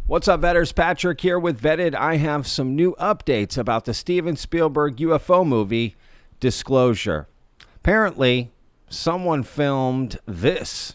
What's up, Vetters? Patrick here with Vetted. I have some new updates about the Steven Spielberg UFO movie, Disclosure. Apparently, someone filmed this.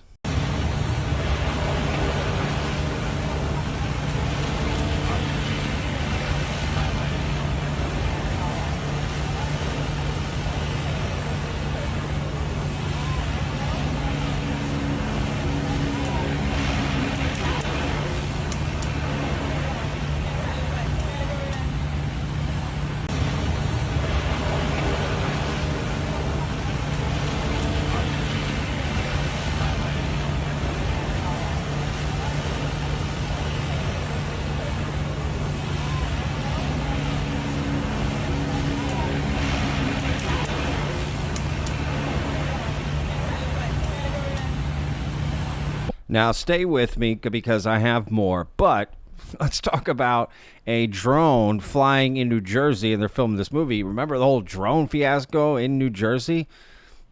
Now, stay with me because I have more, but let's talk about a drone flying in New Jersey, and they're filming this movie. Remember the whole drone fiasco in New Jersey,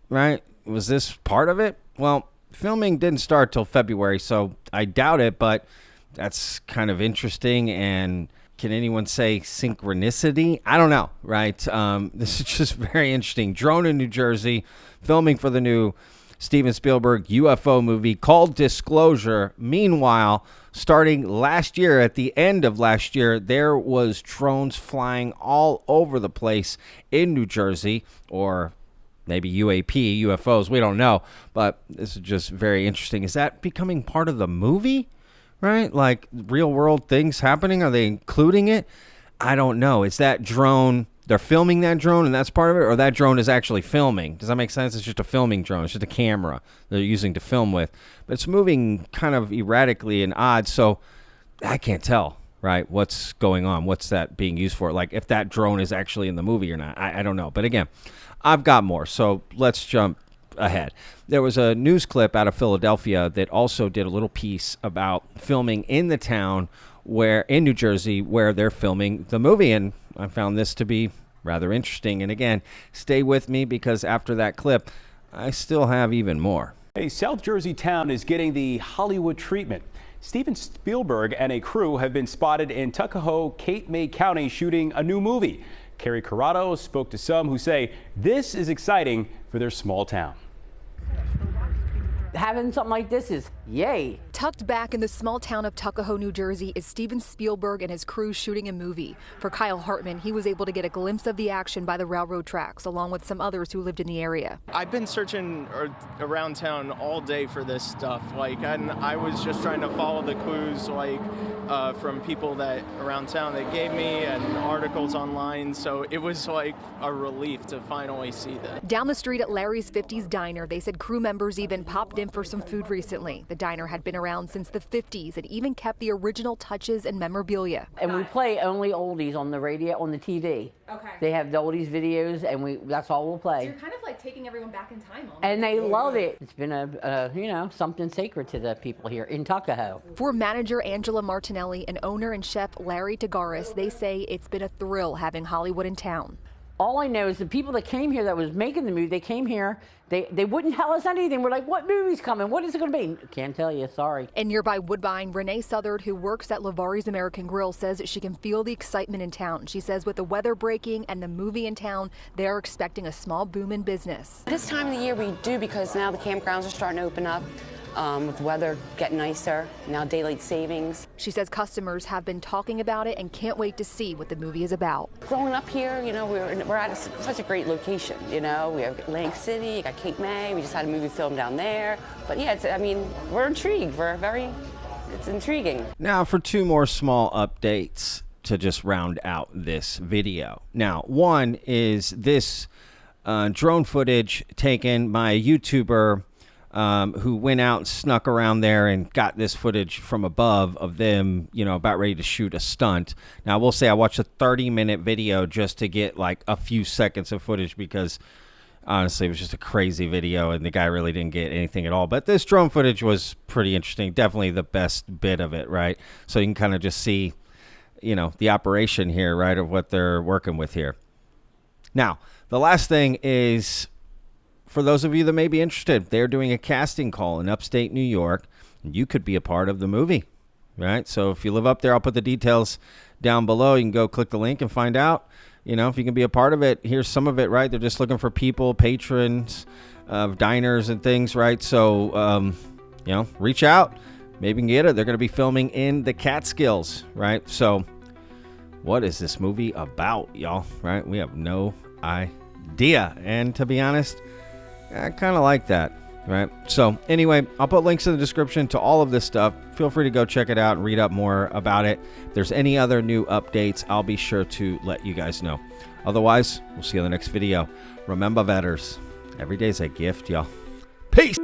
right? Was this part of it? Well, filming didn't start till February, so I doubt it, but that's kind of interesting. And can anyone say synchronicity? I don't know, right? This is just very interesting. Drone in New Jersey, filming for the new Steven Spielberg UFO movie called Disclosure. Meanwhile, starting last year, at the end of last year, there was drones flying all over the place in New Jersey, or maybe UAP, UFOs, we don't know. But this is just very interesting. Is that becoming part of the movie, right? Like real world things happening? Are they including it? I don't know. Is that drone, they're filming that drone and that's part of it, or that drone is actually filming? Does that make sense? It's just a filming drone. It's just a camera they're using to film with. But it's moving kind of erratically and odd, so I can't tell, right, what's going on. What's that being used for? Like if that drone is actually in the movie or not. I don't know. But again, I've got more, so let's jump ahead. There was a news clip out of Philadelphia that also did a little piece about filming in the town where in New Jersey where they're filming the movie, and I found this to be rather interesting. And again, stay with me because after that clip, I still have even more. A South Jersey town is getting the Hollywood treatment. Steven Spielberg and a crew have been spotted in Tuckahoe, Cape May County shooting a new movie. Carrie Corrado spoke to some who say this is exciting for their small town. Having something like this is yay. Tucked back in the small town of Tuckahoe, New Jersey, is Steven Spielberg and his crew shooting a movie. For Kyle Hartman, he was able to get a glimpse of the action by the railroad tracks, along with some others who lived in the area. I've been searching around town all day for this stuff. And I was just trying to follow the clues, from people that around town that gave me and articles online. So it was like a relief to finally see that. Down the street at Larry's 50s Diner, they said crew members even popped in for some food recently. The diner had been around since the 50s and even kept the original touches and memorabilia. And we play only oldies on the radio, on the TV. Okay. They have the oldies videos, and that's all we'll play. So you're kind of like taking everyone back in time. Almost. And they love it. It's been something sacred to the people here in Tuckahoe. For manager Angela Martinelli and owner and chef Larry Tagaris, they say it's been a thrill having Hollywood in town. All I know is the people that came here that was making the movie, they came here, they wouldn't tell us anything. We're like, what movie's coming? What is it going to be? Can't tell you, sorry. In nearby Woodbine, Renee Southard, who works at Lavari's American Grill, says she can feel the excitement in town. She says with the weather breaking and the movie in town, they are expecting a small boom in business. This time of the year we do, because now the campgrounds are starting to open up. With the weather getting nicer, now daylight savings. She says customers have been talking about it and can't wait to see what the movie is about. Growing up here, we're at such a great location. We have Atlantic City, you got Cape May, we just had a movie filmed down there. But yeah, we're intrigued. It's intriguing. Now for two more small updates to just round out this video. Now, one is this drone footage taken by a YouTuber who went out and snuck around there and got this footage from above of them, about ready to shoot a stunt. Now, I will say I watched a 30-minute video just to get like a few seconds of footage because honestly, it was just a crazy video and the guy really didn't get anything at all. But this drone footage was pretty interesting. Definitely the best bit of it, right? So you can kind of just see, the operation here, right, of what they're working with here. Now, the last thing is, for those of you that may be interested, they're doing a casting call in upstate New York, and you could be a part of the movie. right? So if you live up there, I'll put the details down below. You can go click the link and find out, you know, if you can be a part of it. Here's some of it, right? They're just looking for people, patrons of diners and things, right? So, you know, reach out. Maybe you can get it. They're going to be filming in the Catskills, right? So what is this movie about, y'all, right? We have no idea. And to be honest, I kind of like that, right? So anyway, I'll put links in the description to all of this stuff. Feel free to go check it out and read up more about it. If there's any other new updates, I'll be sure to let you guys know. Otherwise, we'll see you in the next video. Remember, vetters, every day's a gift, y'all. Peace.